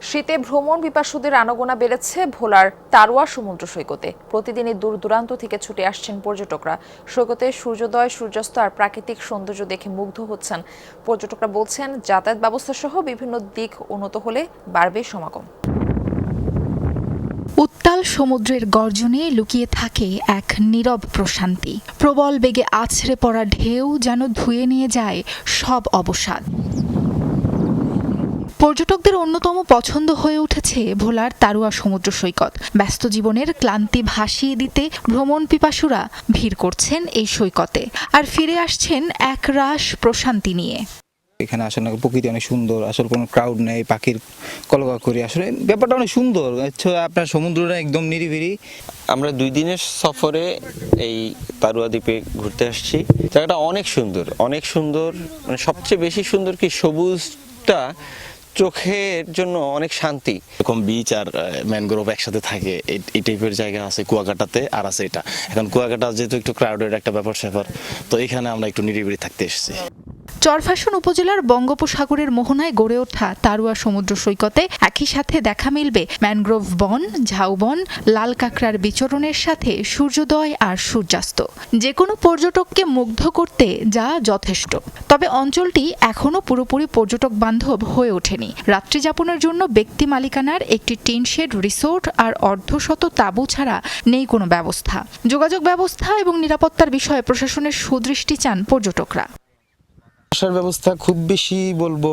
শীতে ভ্রমণ পিপাসুদের আনাগোনা বেড়েছে ভোলার তারোয়া সমুদ্র সৈকতে। প্রতিদিনই দূর দূরান্ত থেকে ছুটে আসছেন পর্যটকরা। সৈকতে সূর্যোদয়, সূর্যাস্ত আর প্রাকৃতিক সৌন্দর্য দেখে মুগ্ধ হচ্ছেন। পর্যটকরা বলছেন, যাতায়াত ব্যবস্থা সহ বিভিন্ন দিক উন্নত হলে বাড়বে সমাগম। উত্তাল সমুদ্রের গর্জনে লুকিয়ে থাকে এক নীরব প্রশান্তি। প্রবল বেগে আছড়ে পড়া ঢেউ যেন ধুয়ে নিয়ে যায় সব অবসাদ। পর্যটকদের অন্যতম পছন্দ হয়ে উঠেছে ভোলার তারোয়া সমুদ্র সৈকত। ব্যস্ত জীবনের ক্লান্তি ভাসিয়ে দিতে ভ্রমণ পিপাসুরা ভিড় করছেন এই সৈকতে, আর ফিরে আসছেন একরাশ প্রশান্তি নিয়ে। এখানে আসলে প্রকৃতি অনেক সুন্দর, আসলে কোনো ক্রাউড নেই, পাখির কলকাকলি, আসলে ব্যাপারটা অনেক সুন্দর। আপনার সমুদ্রটা একদম নিরিবিলি। আমরা 2 দিনের সফরে এই তারোয়া দ্বীপে ঘুরতে আসছি। জায়গাটা অনেক সুন্দর, অনেক সুন্দর। মানে সবচেয়ে বেশি সুন্দর কি সবুজটা চোখের জন্য অনেক শান্তি। এরকম বিচ আর ম্যানগ্রোভ একসাথে থাকে, এই টাইপের জায়গা আছে কুয়াকাটাতে, আর আছে এটা। এখন কুয়াকাটা যেহেতু একটু ক্রাউডেড একটা ব্যাপার, তো এখানে আমরা একটু নিরিবিলি থাকতে এসেছি। চরফ্যাশন উপজেলার বঙ্গোপসাগরের মোহনায় গড়ে ওঠা তারোয়া সমুদ্র সৈকতে একই সাথে দেখা মিলবে ম্যানগ্রোভ বন, ঝাউবন, লাল কাঁকড়ার বিচরণের সাথে সূর্যোদয় আর সূর্যাস্ত। যে কোনো পর্যটককে মুগ্ধ করতে যা যথেষ্ট। তবে অঞ্চলটি এখনও পুরোপুরি পর্যটক বান্ধব হয়ে ওঠেনি। রাত্রি যাপনের জন্য ব্যক্তি মালিকানার একটি টিনশেড রিসোর্ট আর অর্ধশত তাঁবু ছাড়া নেই কোনো ব্যবস্থা। যোগাযোগ ব্যবস্থা এবং নিরাপত্তার বিষয়ে প্রশাসনের সুদৃষ্টি চান পর্যটকরা। আসার ব্যবস্থা খুব বেশি বলবো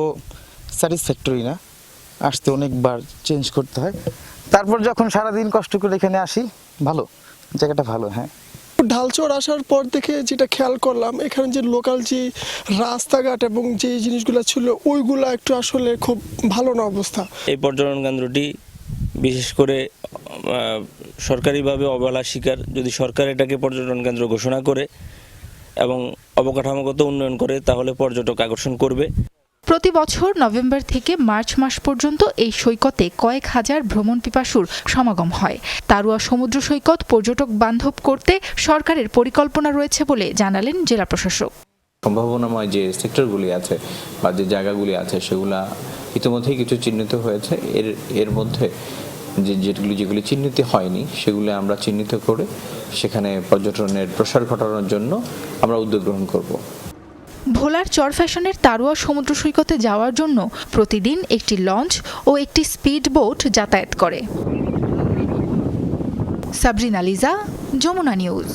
স্যাটিসফ্যাক্টরি না, আসতে অনেকবার চেঞ্জ করতে হয়। তারপর যখন সারাদিন কষ্ট করে এখানে আসি, ভালো জায়গাটা ভালো। হ্যাঁ, ঢালচর আসার পর থেকে যেটা খেয়াল করলাম, এখানে যে লোকাল যে রাস্তাঘাট এবং যে জিনিসগুলো ছিল ওইগুলো একটু আসলে খুব ভালো না অবস্থা। এই পর্যটন কেন্দ্রটি বিশেষ করে সরকারিভাবে অবহেলার শিকার। যদি সরকার এটাকে পর্যটন কেন্দ্র ঘোষণা করে এবং অবকাঠামোগত উন্নয়ন করে, তাহলে পর্যটক আকর্ষণ করবে। প্রতি বছর নভেম্বর থেকে মার্চ মাস পর্যন্ত এই সৈকতে কয়েক হাজার ভ্রমণ পিপাসুর সমাগম হয়। তারোয়া সমুদ্র সৈকত পর্যটক বান্ধব করতে সরকারের পরিকল্পনা রয়েছে বলে জানালেন জেলা প্রশাসক। সম্ভাবনাময় যে সেক্টরগুলি আছে বা যে জায়গাগুলি আছে, সেগুলা ইতিমধ্যেই কিছু চিহ্নিত হয়েছে। এর মধ্যে যেগুলি চিহ্নিত হয়নি, সেগুলো আমরা চিহ্নিত করে সেখানে পর্যটনের প্রসার ঘটানোর জন্য আমরা উদ্যোগ গ্রহণ করব। ভোলার চরফ্যাশনের তারোয়া সমুদ্র সৈকতে যাওয়ার জন্য প্রতিদিন একটি লঞ্চ ও একটি স্পিড বোট যাতায়াত করে। সাবরিনা লিজা, যমুনা নিউজ।